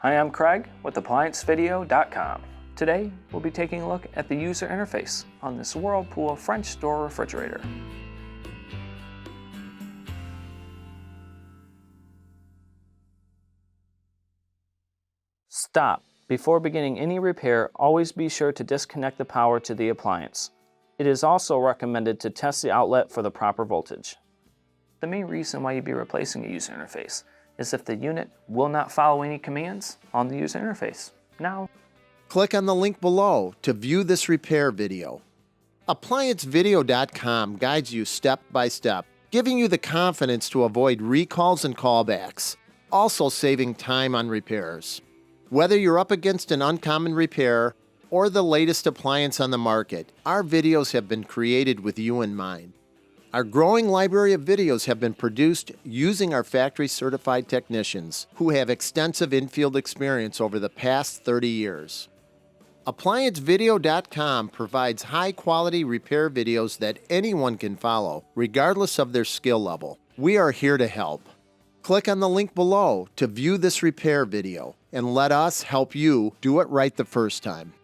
Hi, I'm Craig with ApplianceVideo.com. Today, we'll be taking a look at the user interface on this Whirlpool French door refrigerator. Stop. Before beginning any repair, always be sure to disconnect the power to the appliance. It is also recommended to test the outlet for the proper voltage. The main reason why you'd be replacing a user interface is if the unit will not follow any commands on the user interface. Now, click on the link below to view this repair video. ApplianceVideo.com guides you step by step, giving you the confidence to avoid recalls and callbacks, also saving time on repairs. Whether you're up against an uncommon repair or the latest appliance on the market, our videos have been created with you in mind. Our growing library of videos have been produced using our factory-certified technicians who have extensive infield experience over the past 30 years. ApplianceVideo.com provides high-quality repair videos that anyone can follow, regardless of their skill level. We are here to help. Click on the link below to view this repair video and let us help you do it right the first time.